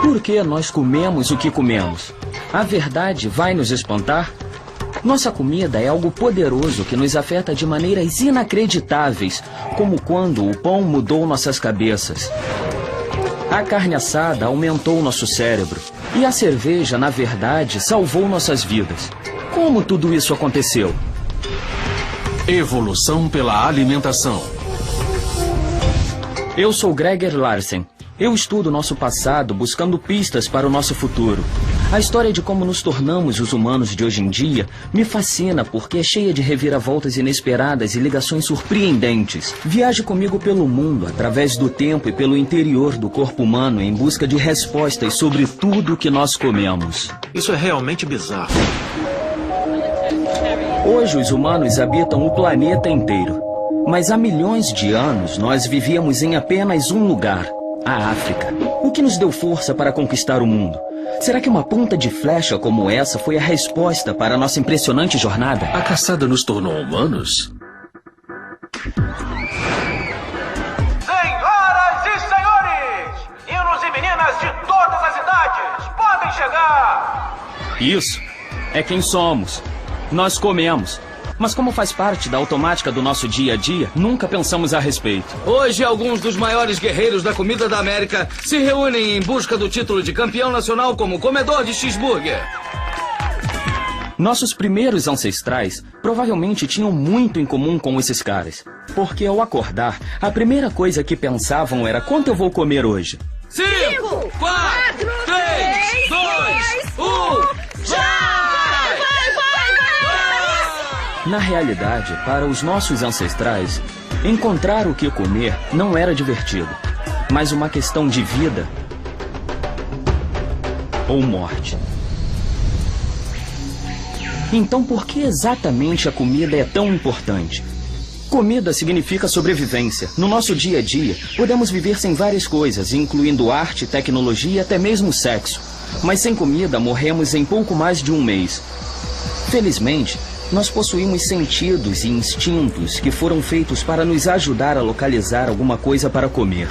Por que nós comemos o que comemos? A verdade vai nos espantar? Nossa comida é algo poderoso que nos afeta de maneiras inacreditáveis, como quando o pão mudou nossas cabeças. A carne assada aumentou nosso cérebro. E a cerveja, na verdade, salvou nossas vidas. Como tudo isso aconteceu? Evolução pela alimentação. Eu sou Greger Larsen. Eu estudo nosso passado buscando pistas para o nosso futuro. A história de como nos tornamos os humanos de hoje em dia me fascina porque é cheia de reviravoltas inesperadas e ligações surpreendentes. Viaje comigo pelo mundo, através do tempo e pelo interior do corpo humano em busca de respostas sobre tudo que nós comemos. Isso é realmente bizarro. Hoje os humanos habitam o planeta inteiro. Mas há milhões de anos nós vivíamos em apenas um lugar, a África. O que nos deu força para conquistar o mundo? Será que uma ponta de flecha como essa foi a resposta para a nossa impressionante jornada? A caçada nos tornou humanos? Senhoras e senhores, meninos e meninas de todas as idades, podem chegar! Isso é quem somos. Nós comemos. Mas como faz parte da automática do nosso dia a dia, nunca pensamos a respeito. Hoje, alguns dos maiores guerreiros da comida da América se reúnem em busca do título de campeão nacional como comedor de cheeseburger. Nossos primeiros ancestrais provavelmente tinham muito em comum com esses caras. Porque ao acordar, a primeira coisa que pensavam era quanto eu vou comer hoje. 5, 4, 3, 2, 1, já! Na realidade, para os nossos ancestrais, encontrar o que comer não era divertido, mas uma questão de vida ou morte. Então, por que exatamente a comida é tão importante? Comida significa sobrevivência. No nosso dia a dia, podemos viver sem várias coisas, incluindo arte, tecnologia e até mesmo sexo. Mas sem comida, morremos em pouco mais de um mês. Felizmente, nós possuímos sentidos e instintos que foram feitos para nos ajudar a localizar alguma coisa para comer.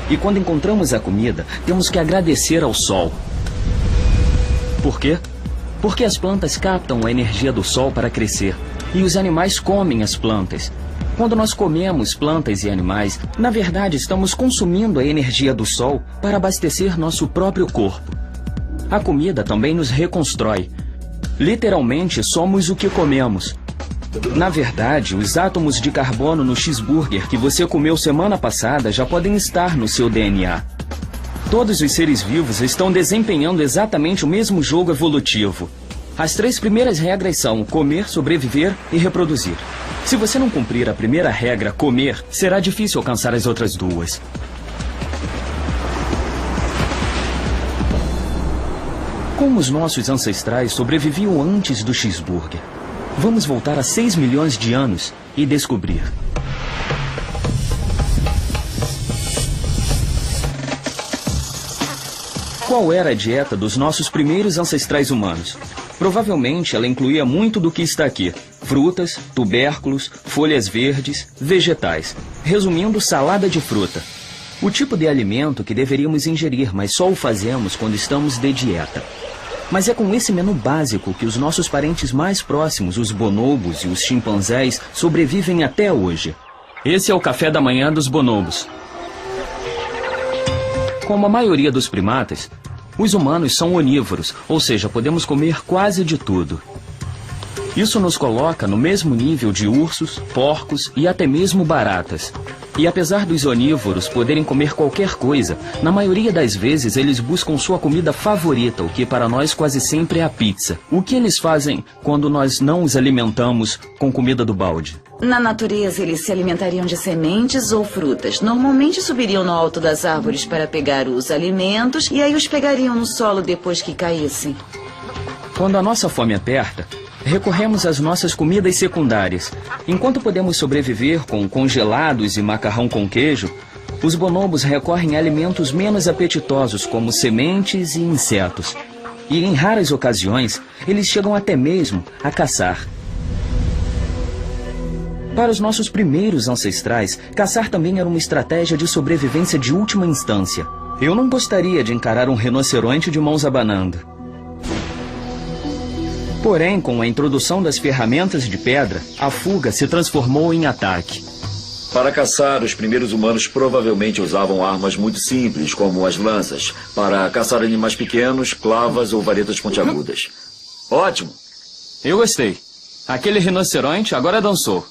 E quando encontramos a comida, temos que agradecer ao sol. Por quê? Porque as plantas captam a energia do sol para crescer. E os animais comem as plantas. Quando nós comemos plantas e animais, na verdade estamos consumindo a energia do sol para abastecer nosso próprio corpo. A comida também nos reconstrói. Literalmente, somos o que comemos. Na verdade, os átomos de carbono no cheeseburger que você comeu semana passada já podem estar no seu DNA. Todos os seres vivos estão desempenhando exatamente o mesmo jogo evolutivo. As 3 primeiras regras são comer, sobreviver e reproduzir. Se você não cumprir a primeira regra, comer, será difícil alcançar as outras 2. Como os nossos ancestrais sobreviviam antes do cheeseburger? Vamos voltar a 6 milhões de anos e descobrir. Qual era a dieta dos nossos primeiros ancestrais humanos? Provavelmente ela incluía muito do que está aqui. Frutas, tubérculos, folhas verdes, vegetais. Resumindo, salada de fruta. O tipo de alimento que deveríamos ingerir, mas só o fazemos quando estamos de dieta. Mas é com esse menu básico que os nossos parentes mais próximos, os bonobos e os chimpanzés, sobrevivem até hoje. Esse é o café da manhã dos bonobos. Como a maioria dos primatas, os humanos são onívoros, ou seja, podemos comer quase de tudo. Isso nos coloca no mesmo nível de ursos, porcos e até mesmo baratas. E apesar dos onívoros poderem comer qualquer coisa, na maioria das vezes eles buscam sua comida favorita, o que para nós quase sempre é a pizza. O que eles fazem quando nós não os alimentamos com comida do balde? Na natureza, eles se alimentariam de sementes ou frutas. Normalmente subiriam no alto das árvores para pegar os alimentos e aí os pegariam no solo depois que caíssem. Quando a nossa fome aperta, recorremos às nossas comidas secundárias. Enquanto podemos sobreviver com congelados e macarrão com queijo, os bonobos recorrem a alimentos menos apetitosos, como sementes e insetos. E em raras ocasiões, eles chegam até mesmo a caçar. Para os nossos primeiros ancestrais, caçar também era uma estratégia de sobrevivência de última instância. Eu não gostaria de encarar um rinoceronte de mãos abanando. Porém, com a introdução das ferramentas de pedra, a fuga se transformou em ataque. Para caçar, os primeiros humanos provavelmente usavam armas muito simples, como as lanças, para caçar animais pequenos, clavas ou varetas pontiagudas. Ótimo! Eu gostei. Aquele rinoceronte agora dançou.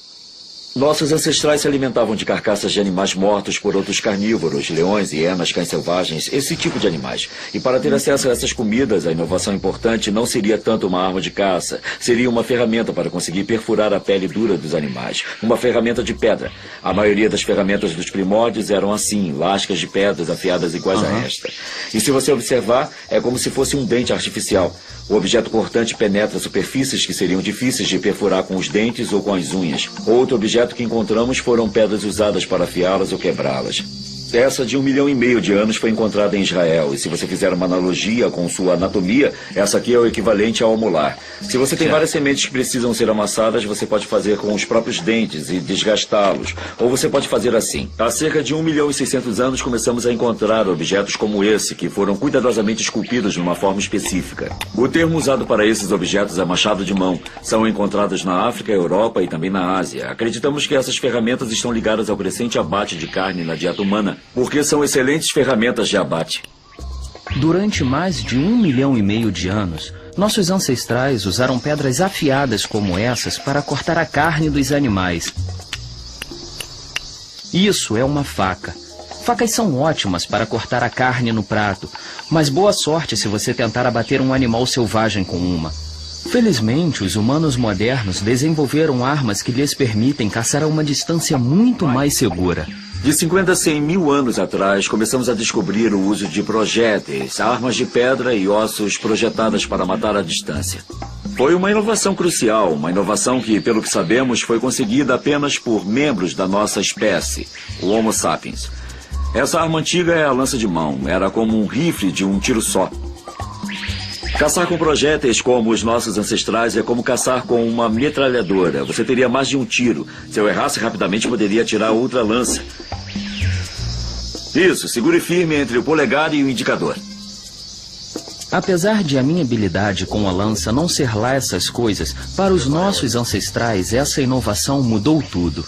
Nossos ancestrais se alimentavam de carcaças de animais mortos por outros carnívoros, leões, hienas, cães selvagens, esse tipo de animais. E para ter acesso a essas comidas, a inovação importante não seria tanto uma arma de caça, seria uma ferramenta para conseguir perfurar a pele dura dos animais. Uma ferramenta de pedra. A maioria das ferramentas dos primórdios eram assim, lascas de pedras afiadas iguais a esta. E se você observar, é como se fosse um dente artificial. O objeto cortante penetra superfícies que seriam difíceis de perfurar com os dentes ou com as unhas. Outro objeto que encontramos foram pedras usadas para afiá-las ou quebrá-las. Essa de 1,5 milhão de anos foi encontrada em Israel. E se você fizer uma analogia com sua anatomia, essa aqui é o equivalente ao molar. Se você tem várias sementes que precisam ser amassadas, você pode fazer com os próprios dentes e desgastá-los. Ou você pode fazer assim. Há cerca de 1.600.000 anos começamos a encontrar objetos como esse, que foram cuidadosamente esculpidos de uma forma específica. O termo usado para esses objetos é machado de mão. São encontrados na África, Europa e também na Ásia. Acreditamos que essas ferramentas estão ligadas ao crescente abate de carne na dieta humana, porque são excelentes ferramentas de abate. Durante mais de 1,5 milhão de anos, nossos ancestrais usaram pedras afiadas como essas para cortar a carne dos animais. Isso é uma faca. Facas são ótimas para cortar a carne no prato, mas boa sorte se você tentar abater um animal selvagem com uma. Felizmente, os humanos modernos desenvolveram armas que lhes permitem caçar a uma distância muito mais segura. De 50 a 100 mil anos atrás, começamos a descobrir o uso de projéteis, armas de pedra e ossos projetadas para matar à distância. Foi uma inovação crucial, uma inovação que, pelo que sabemos, foi conseguida apenas por membros da nossa espécie, o Homo sapiens. Essa arma antiga é a lança de mão, era como um rifle de um tiro só. Caçar com projéteis como os nossos ancestrais é como caçar com uma metralhadora. Você teria mais de um tiro. Se eu errasse rapidamente, poderia atirar outra lança. Isso, segure firme entre o polegar e o indicador. Apesar de a minha habilidade com a lança não ser lá essas coisas, para os nossos ancestrais essa inovação mudou tudo.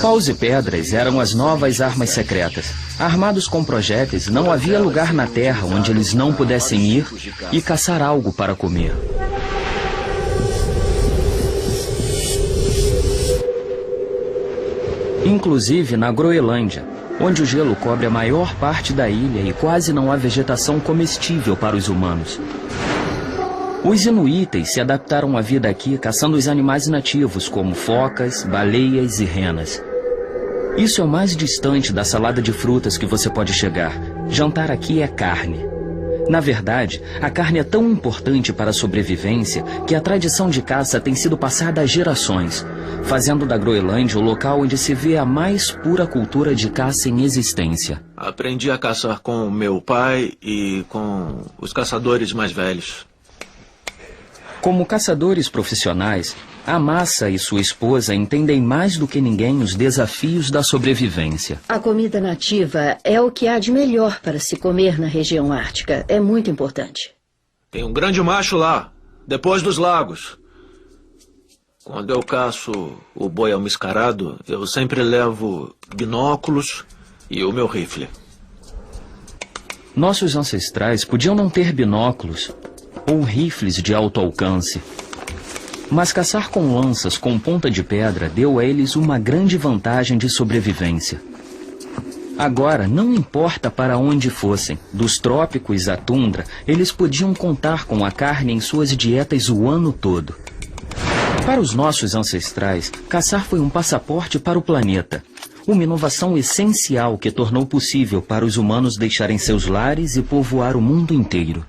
Paus e pedras eram as novas armas secretas. Armados com projéteis, não havia lugar na terra onde eles não pudessem ir e caçar algo para comer. Inclusive na Groenlândia, onde o gelo cobre a maior parte da ilha e quase não há vegetação comestível para os humanos. Os inuitas se adaptaram à vida aqui caçando os animais nativos, como focas, baleias e renas. Isso é o mais distante da salada de frutas que você pode chegar. Jantar aqui é carne. Na verdade, a carne é tão importante para a sobrevivência que a tradição de caça tem sido passada há gerações, fazendo da Groenlândia o local onde se vê a mais pura cultura de caça em existência. Aprendi a caçar com meu pai e com os caçadores mais velhos. Como caçadores profissionais, a Massa e sua esposa entendem mais do que ninguém os desafios da sobrevivência. A comida nativa é o que há de melhor para se comer na região ártica. É muito importante. Tem um grande macho lá, depois dos lagos. Quando eu caço o boi almiscarado, eu sempre levo binóculos e o meu rifle. Nossos ancestrais podiam não ter binóculos ou rifles de alto alcance, mas caçar com lanças com ponta de pedra deu a eles uma grande vantagem de sobrevivência. Agora, não importa para onde fossem, dos trópicos à tundra, eles podiam contar com a carne em suas dietas o ano todo. Para os nossos ancestrais, caçar foi um passaporte para o planeta, uma inovação essencial que tornou possível para os humanos deixarem seus lares e povoar o mundo inteiro.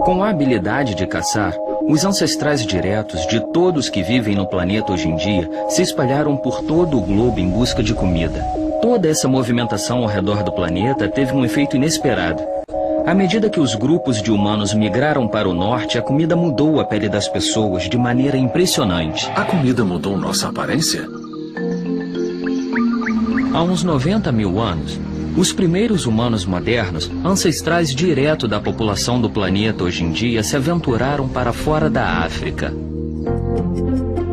Com a habilidade de caçar, os ancestrais diretos de todos que vivem no planeta hoje em dia se espalharam por todo o globo em busca de comida. Toda essa movimentação ao redor do planeta teve um efeito inesperado. À medida que os grupos de humanos migraram para o norte, a comida mudou a pele das pessoas de maneira impressionante. A comida mudou nossa aparência? Há uns 90 mil anos, os primeiros humanos modernos, ancestrais direto da população do planeta hoje em dia, se aventuraram para fora da África.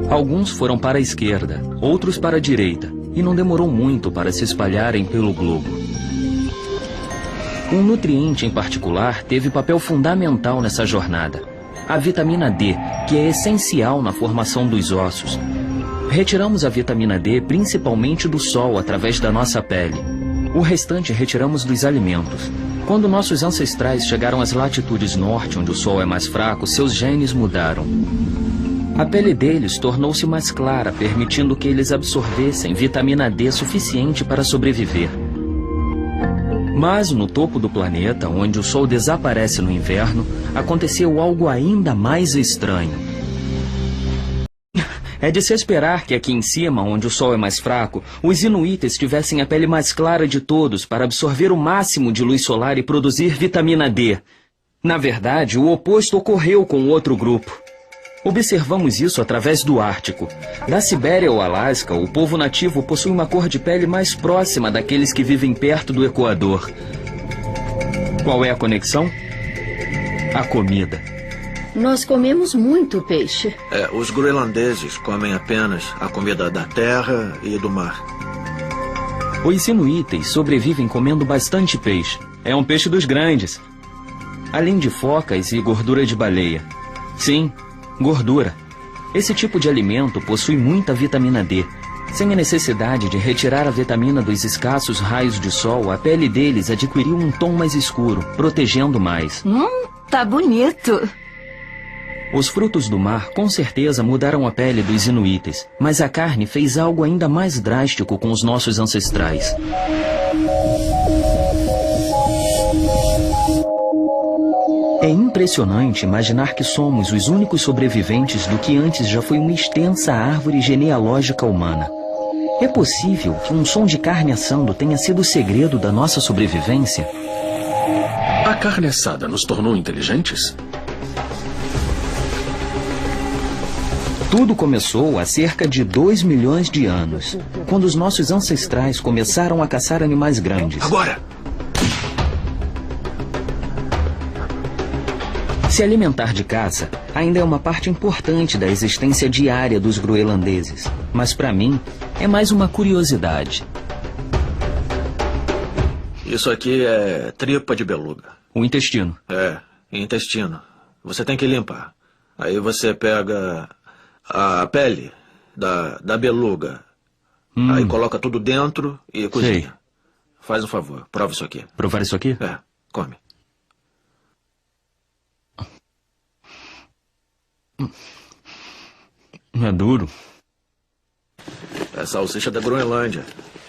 Alguns foram para a esquerda, outros para a direita, e não demorou muito para se espalharem pelo globo. Um nutriente em particular teve papel fundamental nessa jornada: a vitamina D, que é essencial na formação dos ossos. Retiramos a vitamina D principalmente do sol através da nossa pele. O restante retiramos dos alimentos. Quando nossos ancestrais chegaram às latitudes norte, onde o sol é mais fraco, seus genes mudaram. A pele deles tornou-se mais clara, permitindo que eles absorvessem vitamina D suficiente para sobreviver. Mas no topo do planeta, onde o sol desaparece no inverno, aconteceu algo ainda mais estranho. É de se esperar que aqui em cima, onde o sol é mais fraco, os inuitas tivessem a pele mais clara de todos para absorver o máximo de luz solar e produzir vitamina D. Na verdade, o oposto ocorreu com outro grupo. Observamos isso através do Ártico. Da Sibéria ao Alasca, o povo nativo possui uma cor de pele mais próxima daqueles que vivem perto do Equador. Qual é a conexão? A comida. Nós comemos muito peixe. Os groenlandeses comem apenas a comida da terra e do mar. Os inuitas sobrevivem comendo bastante peixe. É um peixe dos grandes. Além de focas e gordura de baleia. Sim, gordura. Esse tipo de alimento possui muita vitamina D. Sem a necessidade de retirar a vitamina dos escassos raios de sol, a pele deles adquiriu um tom mais escuro, protegendo mais. Tá bonito. Os frutos do mar com certeza mudaram a pele dos inuitas, mas a carne fez algo ainda mais drástico com os nossos ancestrais. É impressionante imaginar que somos os únicos sobreviventes do que antes já foi uma extensa árvore genealógica humana. É possível que um som de carne assando tenha sido o segredo da nossa sobrevivência? A carne assada nos tornou inteligentes? Tudo começou há cerca de 2 milhões de anos, quando os nossos ancestrais começaram a caçar animais grandes. Agora! Se alimentar de caça ainda é uma parte importante da existência diária dos groenlandeses, mas para mim é mais uma curiosidade. Isso aqui é tripa de beluga. O intestino. Intestino. Você tem que limpar. Aí você pega a pele da beluga. Aí coloca tudo dentro e cozinha. Sei. Faz um favor, prova isso aqui. Provar isso aqui? Come. É duro. É salsicha da Groenlândia.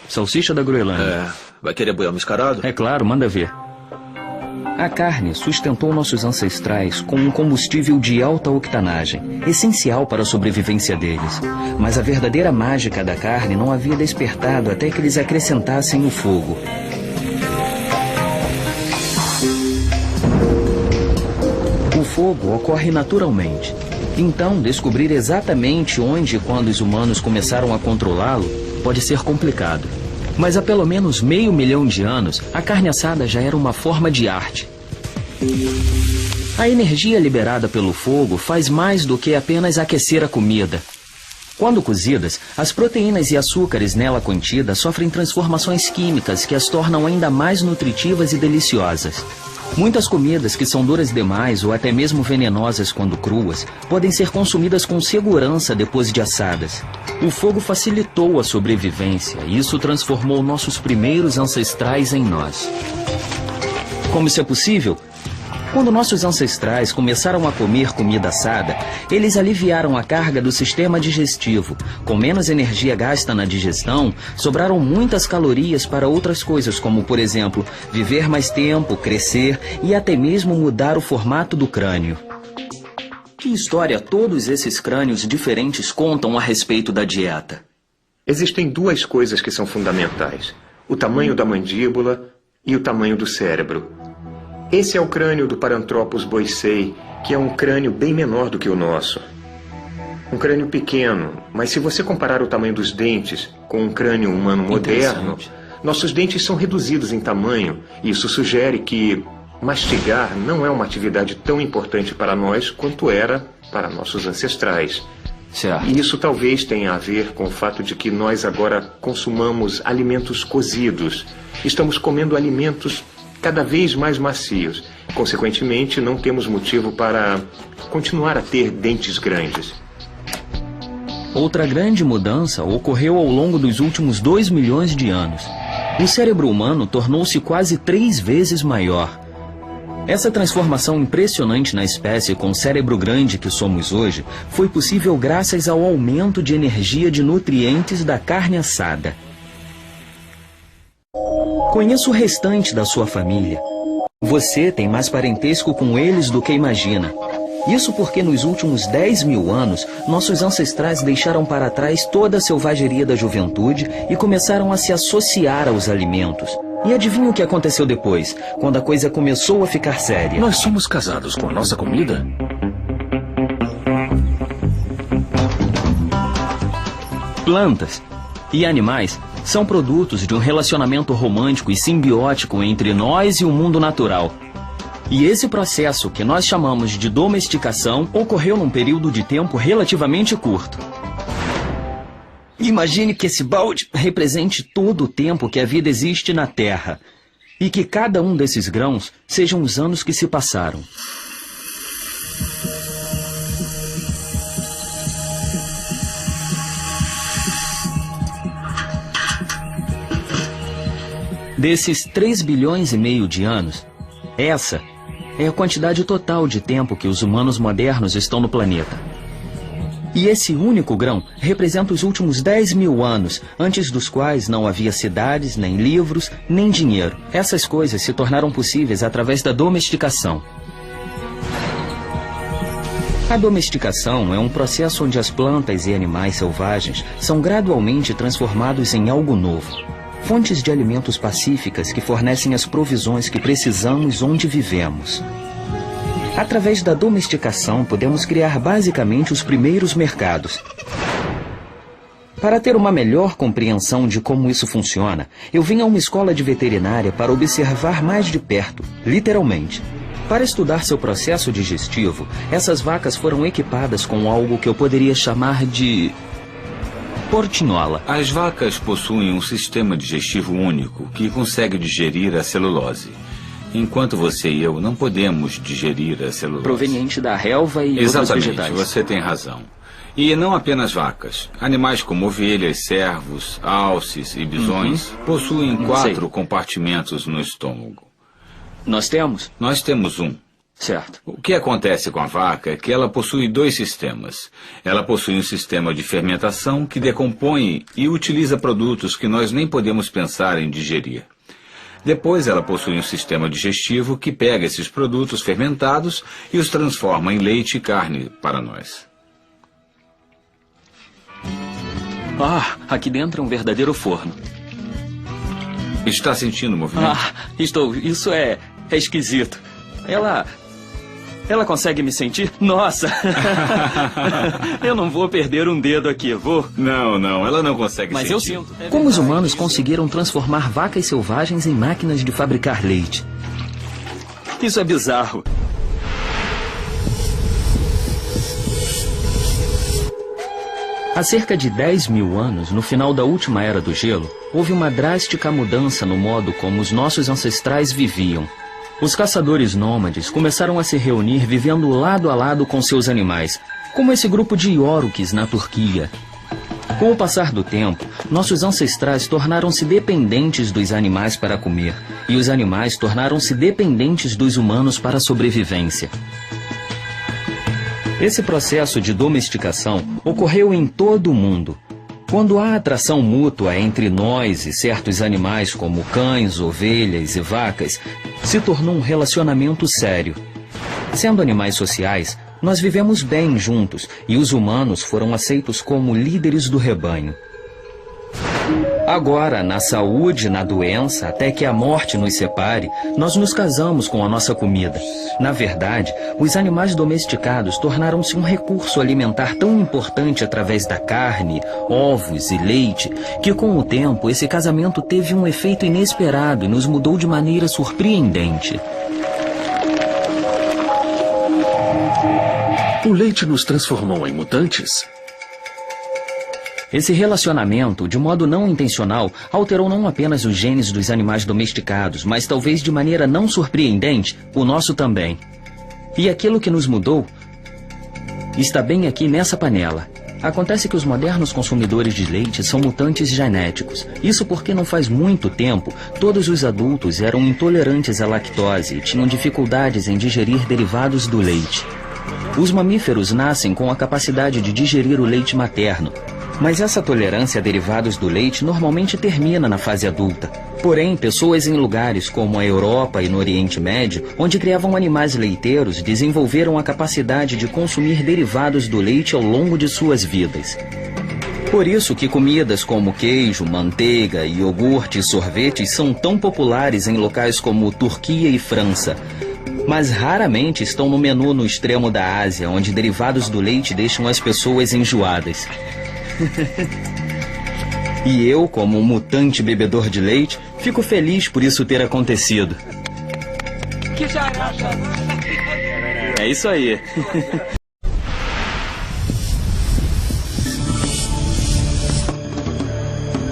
Salsicha da Groenlândia. Vai querer boi mascarado? É claro, manda ver. A carne sustentou nossos ancestrais com um combustível de alta octanagem, essencial para a sobrevivência deles. Mas a verdadeira mágica da carne não havia despertado até que eles acrescentassem o fogo. O fogo ocorre naturalmente. Então, descobrir exatamente onde e quando os humanos começaram a controlá-lo pode ser complicado. Mas há pelo menos 500 mil de anos, a carne assada já era uma forma de arte. A energia liberada pelo fogo faz mais do que apenas aquecer a comida. Quando cozidas, as proteínas e açúcares nela contidas sofrem transformações químicas que as tornam ainda mais nutritivas e deliciosas. Muitas comidas que são duras demais ou até mesmo venenosas quando cruas podem ser consumidas com segurança depois de assadas. O fogo facilitou a sobrevivência e isso transformou nossos primeiros ancestrais em nós. Como isso é possível? Quando nossos ancestrais começaram a comer comida assada, eles aliviaram a carga do sistema digestivo. Com menos energia gasta na digestão, sobraram muitas calorias para outras coisas, como, por exemplo, viver mais tempo, crescer e até mesmo mudar o formato do crânio. Que história todos esses crânios diferentes contam a respeito da dieta? Existem duas coisas que são fundamentais: o tamanho da mandíbula e o tamanho do cérebro. Esse é o crânio do Paranthropus boisei, que é um crânio bem menor do que o nosso. Um crânio pequeno, mas se você comparar o tamanho dos dentes com um crânio humano moderno, nossos dentes são reduzidos em tamanho. Isso sugere que mastigar não é uma atividade tão importante para nós quanto era para nossos ancestrais. Certo. E isso talvez tenha a ver com o fato de que nós agora consumamos alimentos cozidos. Estamos comendo alimentos cada vez mais macios. Consequentemente, não temos motivo para continuar a ter dentes grandes. Outra grande mudança ocorreu ao longo dos últimos 2 milhões de anos. O cérebro humano tornou-se quase 3 vezes maior. Essa transformação impressionante na espécie com o cérebro grande que somos hoje foi possível graças ao aumento de energia de nutrientes da carne assada. Conheça o restante da sua família. Você tem mais parentesco com eles do que imagina. Isso porque nos últimos 10 mil anos, nossos ancestrais deixaram para trás toda a selvageria da juventude e começaram a se associar aos alimentos. E adivinha o que aconteceu depois, quando a coisa começou a ficar séria? Nós somos casados com a nossa comida? Plantas e animais são produtos de um relacionamento romântico e simbiótico entre nós e o mundo natural. E esse processo, que nós chamamos de domesticação, ocorreu num período de tempo relativamente curto. Imagine que esse balde represente todo o tempo que a vida existe na Terra, e que cada um desses grãos sejam os anos que se passaram. Desses 3 bilhões e meio de anos, essa é a quantidade total de tempo que os humanos modernos estão no planeta. E esse único grão representa os últimos 10 mil anos, antes dos quais não havia cidades, nem livros, nem dinheiro. Essas coisas se tornaram possíveis através da domesticação. A domesticação é um processo onde as plantas e animais selvagens são gradualmente transformados em algo novo. Fontes de alimentos pacíficas que fornecem as provisões que precisamos onde vivemos. Através da domesticação, podemos criar basicamente os primeiros mercados. Para ter uma melhor compreensão de como isso funciona, eu vim a uma escola de veterinária para observar mais de perto, literalmente. Para estudar seu processo digestivo, essas vacas foram equipadas com algo que eu poderia chamar de portinhola. As vacas possuem um sistema digestivo único que consegue digerir a celulose. Enquanto você e eu não podemos digerir a celulose. Proveniente da relva e outros vegetais. Exatamente, você tem razão. E não apenas vacas. Animais como ovelhas, cervos, alces e bisões possuem 4 compartimentos no estômago. Nós temos? Nós temos um. Certo. O que acontece com a vaca é que ela possui 2 sistemas. Ela possui um sistema de fermentação que decompõe e utiliza produtos que nós nem podemos pensar em digerir. Depois ela possui um sistema digestivo que pega esses produtos fermentados e os transforma em leite e carne para nós. Ah, aqui dentro é um verdadeiro forno. Está sentindo o movimento? Ah, estou. Isso é esquisito. Ela consegue me sentir? Nossa! Eu não vou perder um dedo aqui, vou? Não, ela não consegue sentir. Mas eu sinto. Como os humanos conseguiram transformar vacas selvagens em máquinas de fabricar leite? Isso é bizarro. Há cerca de 10 mil anos, no final da última era do gelo, houve uma drástica mudança no modo como os nossos ancestrais viviam. Os caçadores nômades começaram a se reunir vivendo lado a lado com seus animais, como esse grupo de Iorques na Turquia. Com o passar do tempo, nossos ancestrais tornaram-se dependentes dos animais para comer, e os animais tornaram-se dependentes dos humanos para a sobrevivência. Esse processo de domesticação ocorreu em todo o mundo. Quando há atração mútua entre nós e certos animais como cães, ovelhas e vacas, se tornou um relacionamento sério. Sendo animais sociais, nós vivemos bem juntos e os humanos foram aceitos como líderes do rebanho. Agora, na saúde, na doença, até que a morte nos separe, nós nos casamos com a nossa comida. Na verdade, os animais domesticados tornaram-se um recurso alimentar tão importante através da carne, ovos e leite, que com o tempo esse casamento teve um efeito inesperado e nos mudou de maneira surpreendente. O leite nos transformou em mutantes? Esse relacionamento, de modo não intencional, alterou não apenas os genes dos animais domesticados, mas talvez de maneira não surpreendente, o nosso também. E aquilo que nos mudou está bem aqui nessa panela. Acontece que os modernos consumidores de leite são mutantes genéticos. Isso porque não faz muito tempo, todos os adultos eram intolerantes à lactose e tinham dificuldades em digerir derivados do leite. Os mamíferos nascem com a capacidade de digerir o leite materno. Mas essa tolerância a derivados do leite normalmente termina na fase adulta. Porém, pessoas em lugares como a Europa e no Oriente Médio, onde criavam animais leiteiros, desenvolveram a capacidade de consumir derivados do leite ao longo de suas vidas. Por isso que comidas como queijo, manteiga, iogurte e sorvetes são tão populares em locais como Turquia e França. Mas raramente estão no menu no extremo da Ásia, onde derivados do leite deixam as pessoas enjoadas. E eu, como um mutante bebedor de leite, fico feliz por isso ter acontecido. É isso aí.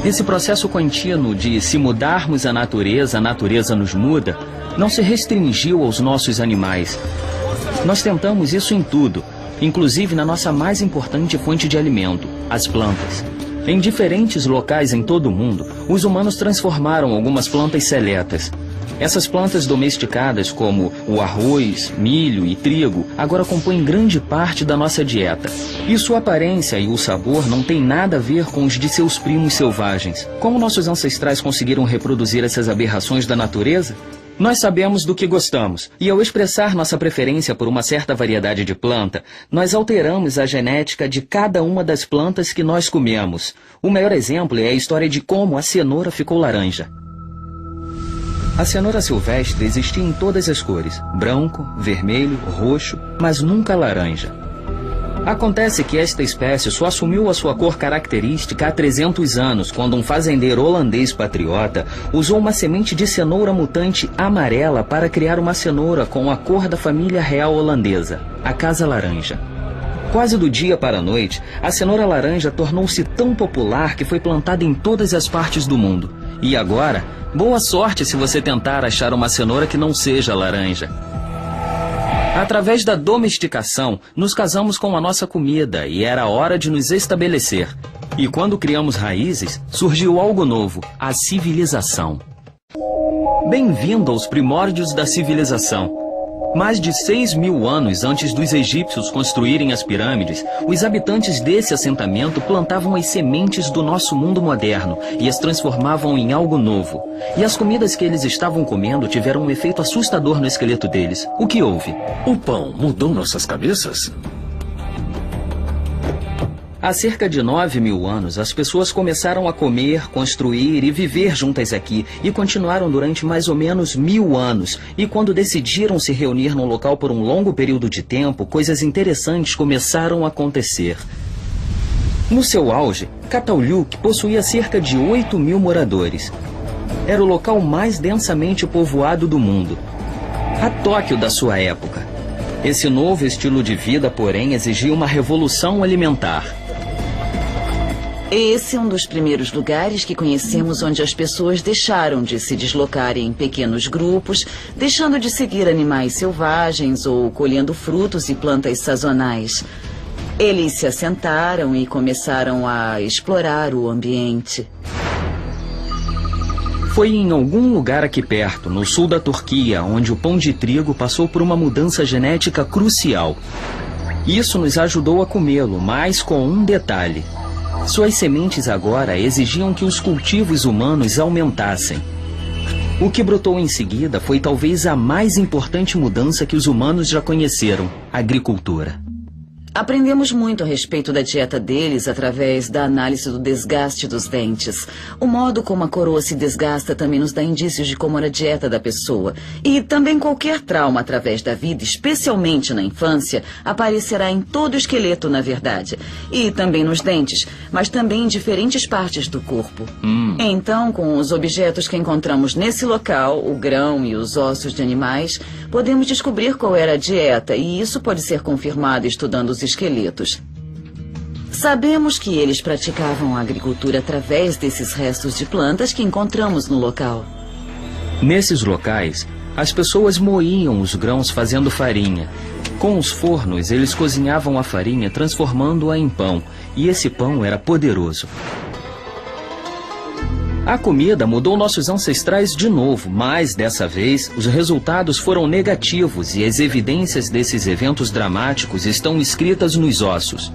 Esse processo contínuo de se mudarmos a natureza nos muda, não se restringiu aos nossos animais. Nós tentamos isso em tudo, inclusive na nossa mais importante fonte de alimento, as plantas. Em diferentes locais em todo o mundo, os humanos transformaram algumas plantas seletas. Essas plantas domesticadas, como o arroz, milho e trigo, agora compõem grande parte da nossa dieta. E sua aparência e o sabor não têm nada a ver com os de seus primos selvagens. Como nossos ancestrais conseguiram reproduzir essas aberrações da natureza? Nós sabemos do que gostamos, e ao expressar nossa preferência por uma certa variedade de planta, nós alteramos a genética de cada uma das plantas que nós comemos. O maior exemplo é a história de como a cenoura ficou laranja. A cenoura silvestre existia em todas as cores, branco, vermelho, roxo, mas nunca laranja. Acontece que esta espécie só assumiu a sua cor característica há 300 anos, quando um fazendeiro holandês patriota usou uma semente de cenoura mutante amarela para criar uma cenoura com a cor da família real holandesa, a Casa Laranja. Quase do dia para a noite, a cenoura laranja tornou-se tão popular que foi plantada em todas as partes do mundo. E agora, boa sorte se você tentar achar uma cenoura que não seja laranja. Através da domesticação, nos casamos com a nossa comida e era hora de nos estabelecer. E quando criamos raízes, surgiu algo novo, a civilização. Bem-vindo aos primórdios da civilização. Mais de 6.000 anos antes dos egípcios construírem as pirâmides, os habitantes desse assentamento plantavam as sementes do nosso mundo moderno e as transformavam em algo novo. E as comidas que eles estavam comendo tiveram um efeito assustador no esqueleto deles. O que houve? O pão mudou nossas cabeças? Há cerca de 9.000 anos, as pessoas começaram a comer, construir e viver juntas aqui e continuaram durante mais ou menos 1.000 anos. E quando decidiram se reunir num local por um longo período de tempo, coisas interessantes começaram a acontecer. No seu auge, Cataluyuk possuía cerca de 8.000 moradores. Era o local mais densamente povoado do mundo. A Tóquio da sua época. Esse novo estilo de vida, porém, exigia uma revolução alimentar. Esse é um dos primeiros lugares que conhecemos onde as pessoas deixaram de se deslocar em pequenos grupos, deixando de seguir animais selvagens ou colhendo frutos e plantas sazonais. Eles se assentaram e começaram a explorar o ambiente. Foi em algum lugar aqui perto, no sul da Turquia, onde o pão de trigo passou por uma mudança genética crucial. Isso nos ajudou a comê-lo, mas com um detalhe. Suas sementes agora exigiam que os cultivos humanos aumentassem. O que brotou em seguida foi talvez a mais importante mudança que os humanos já conheceram: a agricultura. Aprendemos muito a respeito da dieta deles através da análise do desgaste dos dentes. O modo como a coroa se desgasta também nos dá indícios de como era a dieta da pessoa. E também qualquer trauma através da vida, especialmente na infância, aparecerá em todo o esqueleto, na verdade. E também nos dentes, mas também em diferentes partes do corpo. Então, com os objetos que encontramos nesse local, o grão e os ossos de animais, podemos descobrir qual era a dieta, e isso pode ser confirmado estudando os esqueletos. Sabemos que eles praticavam a agricultura através desses restos de plantas que encontramos no local. Nesses locais, as pessoas moíam os grãos fazendo farinha. Com os fornos, eles cozinhavam a farinha transformando-a em pão, e esse pão era poderoso. A comida mudou nossos ancestrais de novo, mas, dessa vez, os resultados foram negativos e as evidências desses eventos dramáticos estão escritas nos ossos.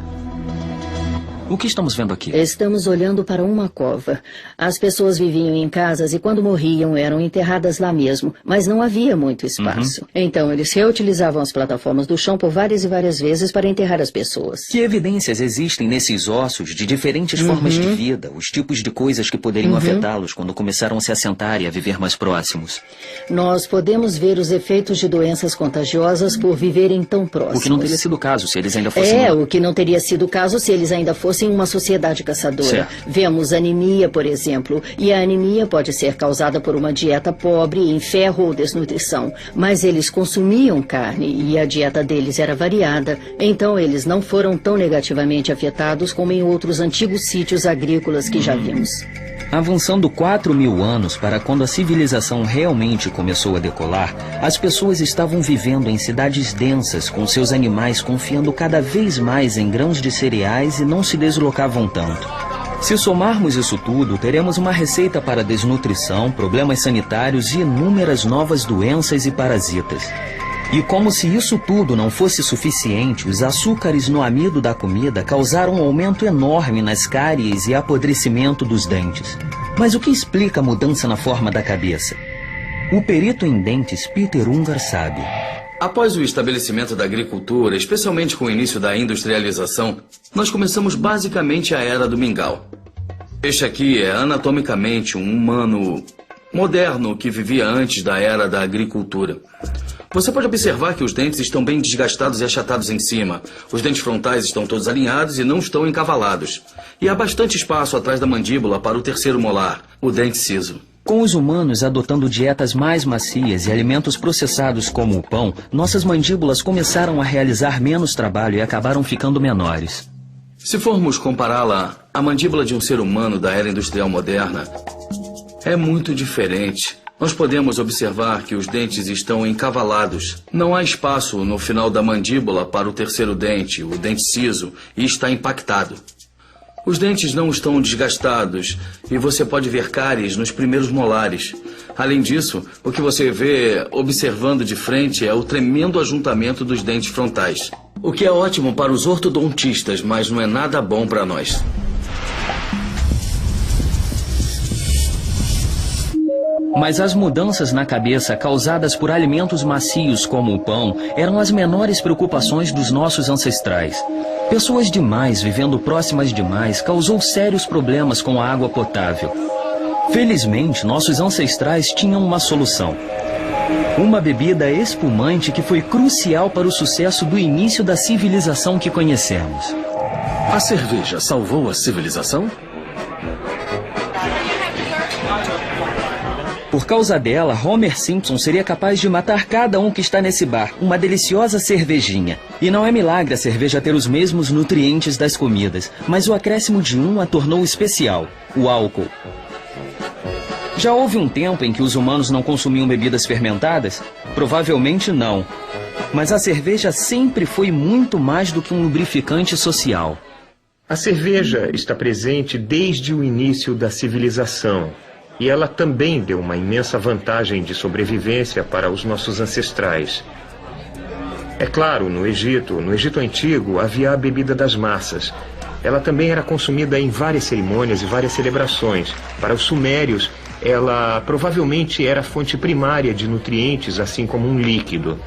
O que estamos vendo aqui? Estamos olhando para uma cova. As pessoas viviam em casas e quando morriam eram enterradas lá mesmo, mas não havia muito espaço. Então eles reutilizavam as plataformas do chão por várias e várias vezes para enterrar as pessoas. Que evidências existem nesses ossos de diferentes formas de vida, os tipos de coisas que poderiam afetá-los quando começaram a se assentar e a viver mais próximos? Nós podemos ver os efeitos de doenças contagiosas por viverem tão próximos. O que não teria sido o caso se eles ainda fossem... o que não teria sido o caso se eles ainda fossem uma sociedade caçadora. Certo. Vemos anemia, por exemplo, e a anemia pode ser causada por uma dieta pobre em ferro ou desnutrição, mas eles consumiam carne e a dieta deles era variada, então eles não foram tão negativamente afetados como em outros antigos sítios agrícolas que já vimos. Avançando 4.000 anos para quando a civilização realmente começou a decolar, as pessoas estavam vivendo em cidades densas, com seus animais confiando cada vez mais em grãos de cereais e não se deslocavam tanto. Se somarmos isso tudo, teremos uma receita para desnutrição, problemas sanitários e inúmeras novas doenças e parasitas. E como se isso tudo não fosse suficiente, os açúcares no amido da comida causaram um aumento enorme nas cáries e apodrecimento dos dentes. Mas o que explica a mudança na forma da cabeça? O perito em dentes Peter Ungar sabe. Após o estabelecimento da agricultura, especialmente com o início da industrialização, nós começamos basicamente a era do mingau. Este aqui é anatomicamente um humano moderno que vivia antes da era da agricultura. Você pode observar que os dentes estão bem desgastados e achatados em cima. Os dentes frontais estão todos alinhados e não estão encavalados. E há bastante espaço atrás da mandíbula para o terceiro molar, o dente ciso. Com os humanos adotando dietas mais macias e alimentos processados como o pão, nossas mandíbulas começaram a realizar menos trabalho e acabaram ficando menores. Se formos compará-la à mandíbula de um ser humano da era industrial moderna, é muito diferente. Nós podemos observar que os dentes estão encavalados. Não há espaço no final da mandíbula para o terceiro dente, o dente ciso, e está impactado. Os dentes não estão desgastados e você pode ver cáries nos primeiros molares. Além disso, o que você vê observando de frente é o tremendo ajuntamento dos dentes frontais. O que é ótimo para os ortodontistas, mas não é nada bom para nós. Mas as mudanças na cabeça causadas por alimentos macios como o pão eram as menores preocupações dos nossos ancestrais. Pessoas demais vivendo próximas demais causou sérios problemas com a água potável. Felizmente, nossos ancestrais tinham uma solução. Uma bebida espumante que foi crucial para o sucesso do início da civilização que conhecemos. A cerveja salvou a civilização? Por causa dela, Homer Simpson seria capaz de matar cada um que está nesse bar, uma deliciosa cervejinha. E não é milagre a cerveja ter os mesmos nutrientes das comidas, mas o acréscimo de um a tornou especial, o álcool. Já houve um tempo em que os humanos não consumiam bebidas fermentadas? Provavelmente não. Mas a cerveja sempre foi muito mais do que um lubrificante social. A cerveja está presente desde o início da civilização. E ela também deu uma imensa vantagem de sobrevivência para os nossos ancestrais. É claro, no Egito Antigo, havia a bebida das massas. Ela também era consumida em várias cerimônias e várias celebrações. Para os sumérios, ela provavelmente era a fonte primária de nutrientes, assim como um líquido.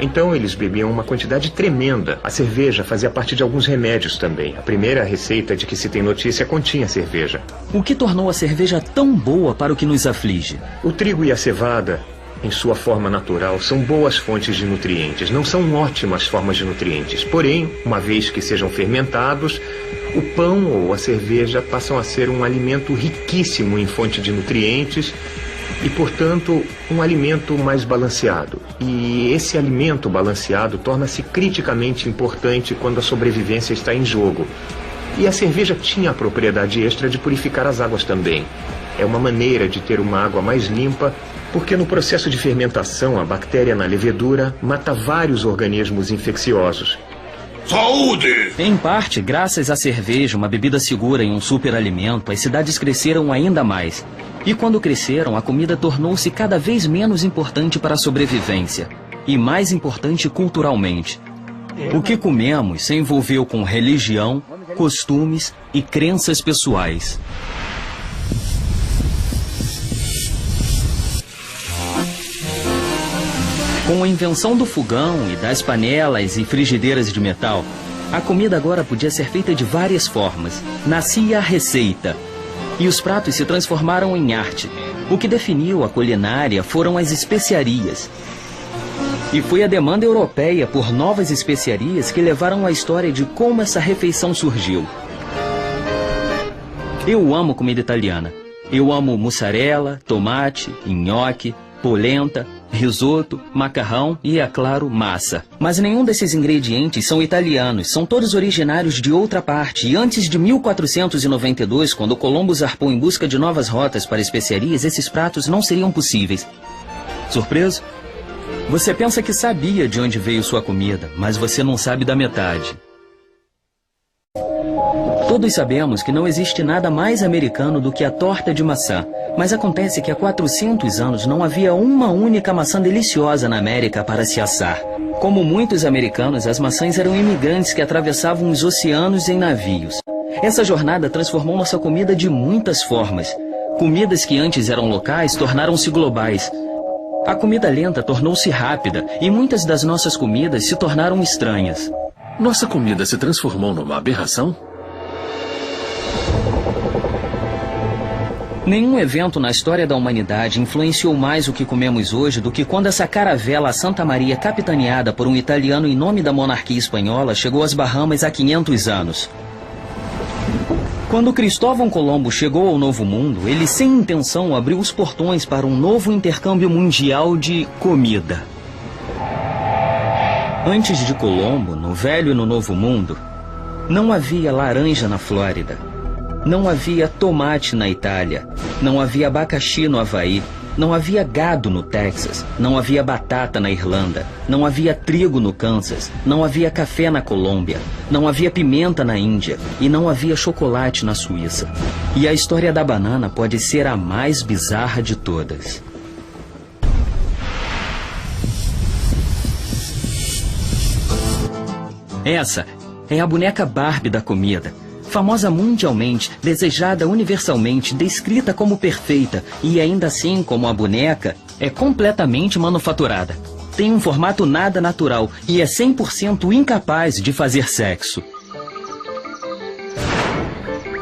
Então eles bebiam uma quantidade tremenda. A cerveja fazia parte de alguns remédios também. A primeira receita de que se tem notícia continha cerveja. O que tornou a cerveja tão boa para o que nos aflige? O trigo e a cevada, em sua forma natural, são boas fontes de nutrientes. Não são ótimas formas de nutrientes. Porém, uma vez que sejam fermentados, o pão ou a cerveja passam a ser um alimento riquíssimo em fonte de nutrientes e, portanto, um alimento mais balanceado. E esse alimento balanceado torna-se criticamente importante quando a sobrevivência está em jogo. E a cerveja tinha a propriedade extra de purificar as águas também. É uma maneira de ter uma água mais limpa, porque no processo de fermentação, a bactéria na levedura mata vários organismos infecciosos. Saúde! Em parte, graças à cerveja, uma bebida segura e um superalimento, as cidades cresceram ainda mais. E quando cresceram, a comida tornou-se cada vez menos importante para a sobrevivência. E mais importante culturalmente. O que comemos se envolveu com religião, costumes e crenças pessoais. Com a invenção do fogão e das panelas e frigideiras de metal, a comida agora podia ser feita de várias formas. Nascia a receita. E os pratos se transformaram em arte. O que definiu a culinária foram as especiarias. E foi a demanda europeia por novas especiarias que levaram à história de como essa refeição surgiu. Eu amo comida italiana. Eu amo mussarela, tomate, nhoque, polenta, risoto, macarrão e, é claro, massa. Mas nenhum desses ingredientes são italianos, são todos originários de outra parte. E antes de 1492, quando Colombo zarpou em busca de novas rotas para especiarias, esses pratos não seriam possíveis. Surpreso? Você pensa que sabia de onde veio sua comida, mas você não sabe da metade. Todos sabemos que não existe nada mais americano do que a torta de maçã. Mas acontece que há 400 anos não havia uma única maçã deliciosa na América para se assar. Como muitos americanos, as maçãs eram imigrantes que atravessavam os oceanos em navios. Essa jornada transformou nossa comida de muitas formas. Comidas que antes eram locais tornaram-se globais. A comida lenta tornou-se rápida e muitas das nossas comidas se tornaram estranhas. Nossa comida se transformou numa aberração? Nenhum evento na história da humanidade influenciou mais o que comemos hoje do que quando essa caravela a Santa Maria, capitaneada por um italiano em nome da monarquia espanhola, chegou às Bahamas há 500 anos. Quando Cristóvão Colombo chegou ao Novo Mundo, ele sem intenção abriu os portões para um novo intercâmbio mundial de comida. Antes de Colombo, no Velho e no Novo Mundo, não havia laranja na Flórida. Não havia tomate na Itália, não havia abacaxi no Havaí, não havia gado no Texas, não havia batata na Irlanda, não havia trigo no Kansas, não havia café na Colômbia, não havia pimenta na Índia e não havia chocolate na Suíça. E a história da banana pode ser a mais bizarra de todas. Essa é a boneca Barbie da comida. Famosa mundialmente, desejada universalmente, descrita como perfeita e ainda assim, como a boneca, é completamente manufaturada. Tem um formato nada natural e é 100% incapaz de fazer sexo.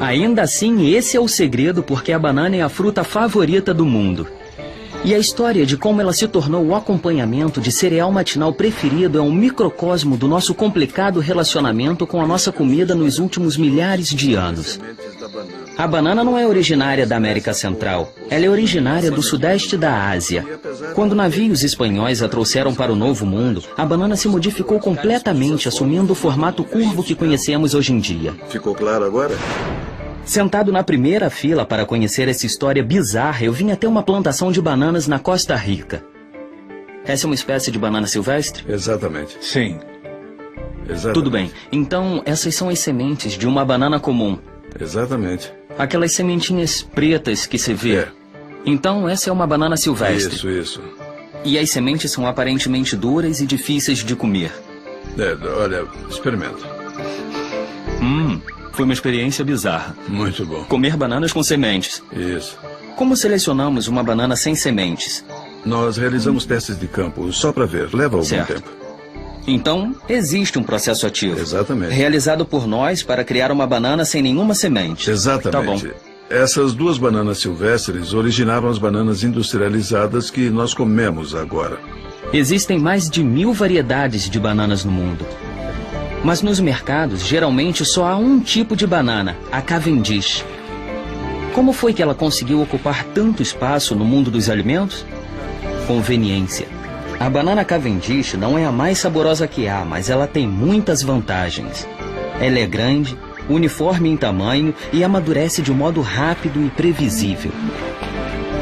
Ainda assim, esse é o segredo porque a banana é a fruta favorita do mundo. E a história de como ela se tornou o acompanhamento de cereal matinal preferido é um microcosmo do nosso complicado relacionamento com a nossa comida nos últimos milhares de anos. A banana não é originária da América Central, ela é originária do sudeste da Ásia. Quando navios espanhóis a trouxeram para o Novo Mundo, a banana se modificou completamente, assumindo o formato curvo que conhecemos hoje em dia. Ficou claro agora? Sentado na primeira fila para conhecer essa história bizarra, eu vim até uma plantação de bananas na Costa Rica. Essa é uma espécie de banana silvestre? Exatamente. Sim. Exatamente. Tudo bem. Então, essas são as sementes de uma banana comum. Exatamente. Aquelas sementinhas pretas que se vê. É. Então, essa é uma banana silvestre. Isso. E as sementes são aparentemente duras e difíceis de comer. Olha, experimenta. Foi uma experiência bizarra. Muito bom. Comer bananas com sementes. Isso. Como selecionamos uma banana sem sementes? Nós realizamos testes de campo só para ver. Leva algum Certo. tempo. Então, existe um processo ativo. Exatamente. Realizado por nós para criar uma banana sem nenhuma semente. Exatamente. Tá bom. Essas duas bananas silvestres originaram as bananas industrializadas que nós comemos agora. Existem mais de 1000 variedades de bananas no mundo. Mas nos mercados, geralmente só há um tipo de banana, a Cavendish. Como foi que ela conseguiu ocupar tanto espaço no mundo dos alimentos? Conveniência. A banana Cavendish não é a mais saborosa que há, mas ela tem muitas vantagens. Ela é grande, uniforme em tamanho e amadurece de um modo rápido e previsível.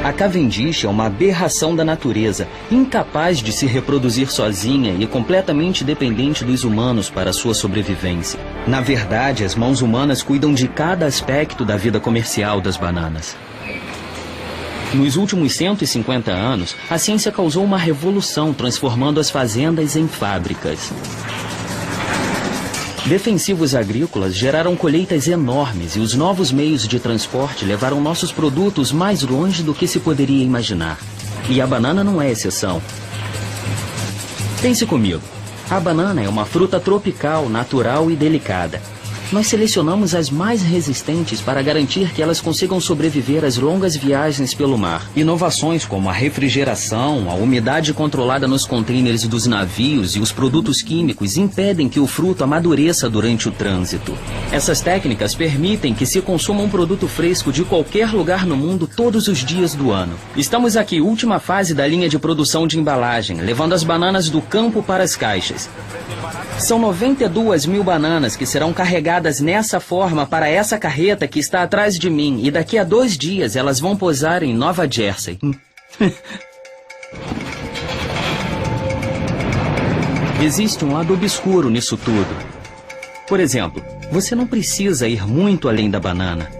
A Cavendish é uma aberração da natureza, incapaz de se reproduzir sozinha e completamente dependente dos humanos para sua sobrevivência. Na verdade, as mãos humanas cuidam de cada aspecto da vida comercial das bananas. Nos últimos 150 anos, a ciência causou uma revolução, transformando as fazendas em fábricas. Defensivos agrícolas geraram colheitas enormes e os novos meios de transporte levaram nossos produtos mais longe do que se poderia imaginar. E a banana não é exceção. Pense comigo. A banana é uma fruta tropical, natural e delicada. Nós selecionamos as mais resistentes para garantir que elas consigam sobreviver às longas viagens pelo mar. Inovações como a refrigeração, a umidade controlada nos contêineres dos navios e os produtos químicos impedem que o fruto amadureça durante o trânsito. Essas técnicas permitem que se consuma um produto fresco de qualquer lugar no mundo todos os dias do ano. Estamos aqui, última fase da linha de produção de embalagem, levando as bananas do campo para as caixas. São 92.000 bananas que serão carregadas nessa forma para essa carreta que está atrás de mim. E daqui a 2 dias elas vão pousar em Nova Jersey. Existe um lado obscuro nisso tudo. Por exemplo, você não precisa ir muito além da banana.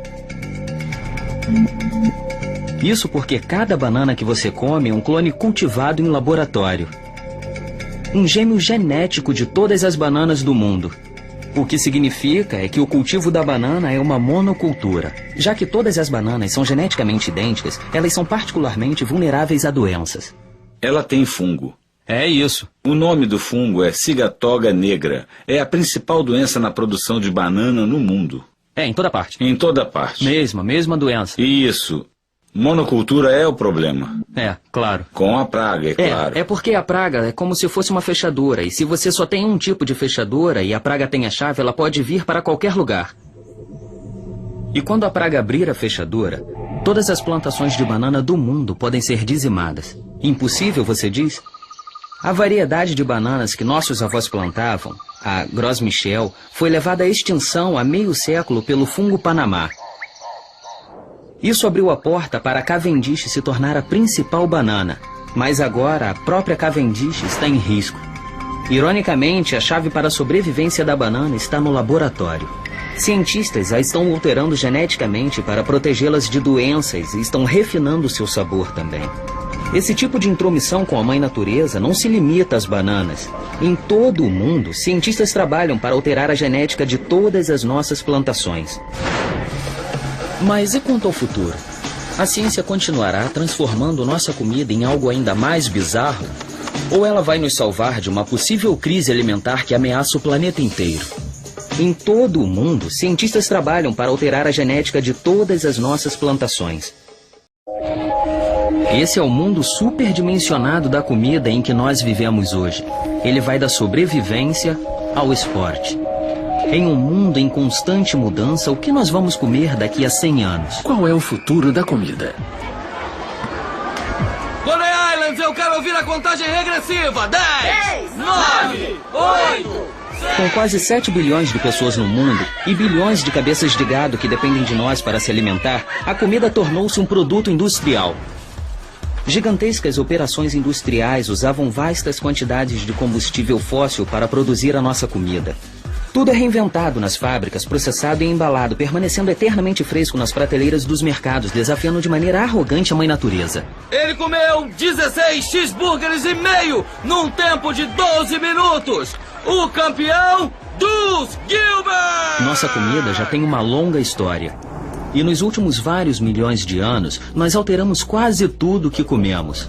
Isso porque cada banana que você come é um clone cultivado em laboratório. Um gêmeo genético de todas as bananas do mundo. O que significa é que o cultivo da banana é uma monocultura. Já que todas as bananas são geneticamente idênticas, elas são particularmente vulneráveis a doenças. Ela tem fungo. É isso. O nome do fungo é Sigatoga negra. É a principal doença na produção de banana no mundo. É, em toda parte. Em toda parte. Mesma doença. Isso. Monocultura é o problema. É, claro. Com a praga, é claro. É porque a praga é como se fosse uma fechadura. E se você só tem um tipo de fechadura e a praga tem a chave, ela pode vir para qualquer lugar. E quando a praga abrir a fechadura, todas as plantações de banana do mundo podem ser dizimadas. Impossível, você diz? A variedade de bananas que nossos avós plantavam, a Gros Michel, foi levada à extinção há meio século pelo fungo Panamá. Isso abriu a porta para a Cavendish se tornar a principal banana. Mas agora a própria Cavendish está em risco. Ironicamente, a chave para a sobrevivência da banana está no laboratório. Cientistas a estão alterando geneticamente para protegê-las de doenças e estão refinando seu sabor também. Esse tipo de intromissão com a mãe natureza não se limita às bananas. Em todo o mundo, cientistas trabalham para alterar a genética de todas as nossas plantações. Mas e quanto ao futuro? A ciência continuará transformando nossa comida em algo ainda mais bizarro? Ou ela vai nos salvar de uma possível crise alimentar que ameaça o planeta inteiro? Em todo o mundo, cientistas trabalham para alterar a genética de todas as nossas plantações. Esse é o mundo superdimensionado da comida em que nós vivemos hoje. Ele vai da sobrevivência ao esporte. Em um mundo em constante mudança, o que nós vamos comer daqui a 100 anos? Qual é o futuro da comida? Coney Islands, eu quero ouvir a contagem regressiva. 10, 9, 8... Com quase 7 bilhões de pessoas no mundo e bilhões de cabeças de gado que dependem de nós para se alimentar, a comida tornou-se um produto industrial. Gigantescas operações industriais usavam vastas quantidades de combustível fóssil para produzir a nossa comida. Tudo é reinventado nas fábricas, processado e embalado, permanecendo eternamente fresco nas prateleiras dos mercados, desafiando de maneira arrogante a mãe natureza. Ele comeu 16 cheeseburgers e meio num tempo de 12 minutos. O campeão dos Gilbert! Nossa comida já tem uma longa história. E nos últimos vários milhões de anos, nós alteramos quase tudo o que comemos.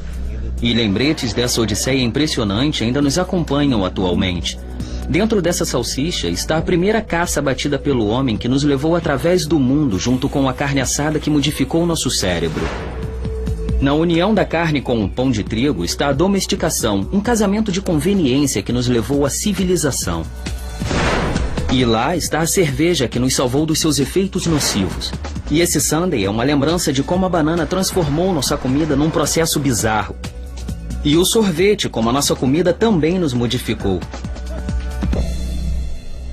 E lembretes dessa odisseia impressionante ainda nos acompanham atualmente. Dentro dessa salsicha está a primeira caça batida pelo homem que nos levou através do mundo junto com a carne assada que modificou nosso cérebro. Na união da carne com o pão de trigo está a domesticação, um casamento de conveniência que nos levou à civilização. E lá está a cerveja que nos salvou dos seus efeitos nocivos. E esse sundae é uma lembrança de como a banana transformou nossa comida num processo bizarro. E o sorvete, como a nossa comida, também nos modificou.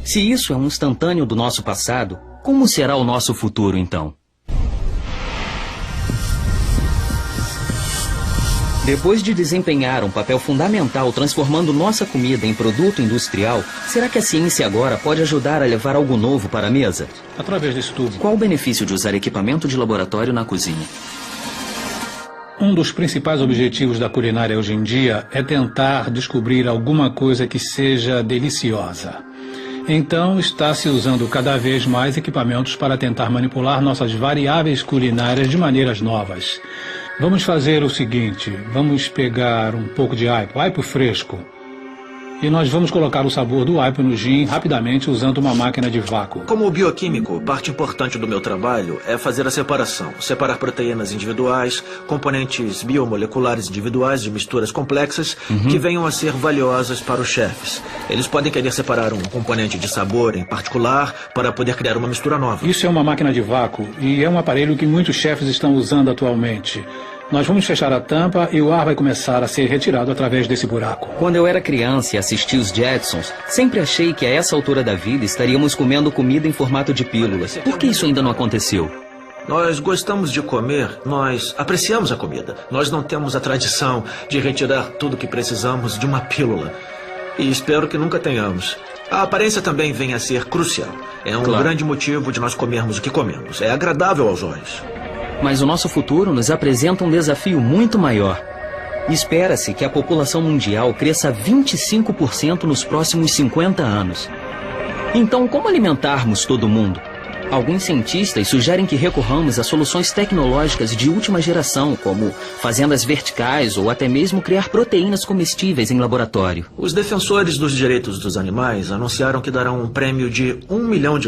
Se isso é um instantâneo do nosso passado, como será o nosso futuro então? Depois de desempenhar um papel fundamental transformando nossa comida em produto industrial, será que a ciência agora pode ajudar a levar algo novo para a mesa? Através desse tubo. Qual o benefício de usar equipamento de laboratório na cozinha? Um dos principais objetivos da culinária hoje em dia é tentar descobrir alguma coisa que seja deliciosa. Então, está se usando cada vez mais equipamentos para tentar manipular nossas variáveis culinárias de maneiras novas. Vamos fazer o seguinte, vamos pegar um pouco de aipo fresco, e nós vamos colocar o sabor do aipo no gin rapidamente usando uma máquina de vácuo. Como bioquímico, parte importante do meu trabalho é fazer a separação. Separar proteínas individuais, componentes biomoleculares individuais de misturas complexas que venham a ser valiosas para os chefes. Eles podem querer separar um componente de sabor em particular para poder criar uma mistura nova. Isso é uma máquina de vácuo e é um aparelho que muitos chefes estão usando atualmente. Nós vamos fechar a tampa e o ar vai começar a ser retirado através desse buraco. Quando eu era criança e assisti os Jetsons, sempre achei que a essa altura da vida estaríamos comendo comida em formato de pílulas. Por que isso ainda não aconteceu? Nós gostamos de comer, nós apreciamos a comida. Nós não temos a tradição de retirar tudo o que precisamos de uma pílula. E espero que nunca tenhamos. A aparência também vem a ser crucial. É um grande motivo de nós comermos o que comemos. É agradável aos olhos. Mas o nosso futuro nos apresenta um desafio muito maior. Espera-se que a população mundial cresça 25% nos próximos 50 anos. Então, como alimentarmos todo mundo? Alguns cientistas sugerem que recorramos a soluções tecnológicas de última geração, como fazendas verticais ou até mesmo criar proteínas comestíveis em laboratório. Os defensores dos direitos dos animais anunciaram que darão um prêmio de $1 milhão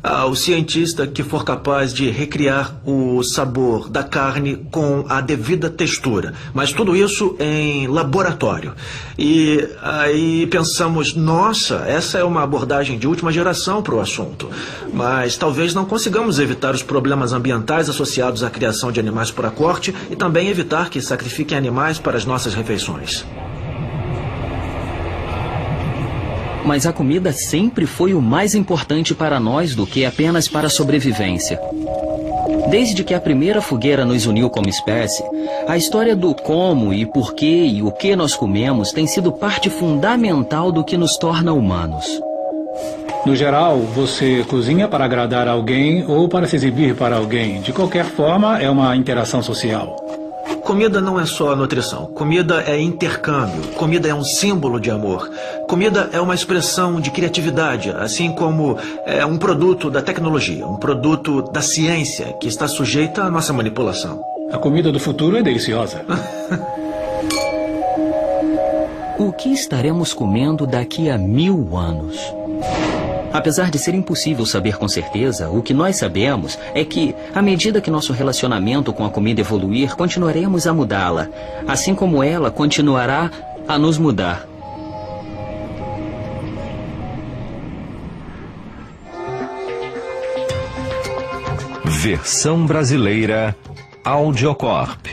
ao cientista que for capaz de recriar o sabor da carne com a devida textura. Mas tudo isso em laboratório. E aí pensamos, nossa, essa é uma abordagem de última geração para o assunto. Mas talvez não consigamos evitar os problemas ambientais associados à criação de animais por corte e também evitar que sacrifiquem animais para as nossas refeições. Mas a comida sempre foi o mais importante para nós do que apenas para a sobrevivência. Desde que a primeira fogueira nos uniu como espécie, a história do como e porquê e o que nós comemos tem sido parte fundamental do que nos torna humanos. No geral, você cozinha para agradar alguém ou para se exibir para alguém. De qualquer forma, é uma interação social. Comida não é só nutrição. Comida é intercâmbio. Comida é um símbolo de amor. Comida é uma expressão de criatividade, assim como é um produto da tecnologia, um produto da ciência que está sujeita à nossa manipulação. A comida do futuro é deliciosa. O que estaremos comendo daqui a 1000 anos? Apesar de ser impossível saber com certeza, o que nós sabemos é que, à medida que nosso relacionamento com a comida evoluir, continuaremos a mudá-la, assim como ela continuará a nos mudar. Versão brasileira Audiocorp.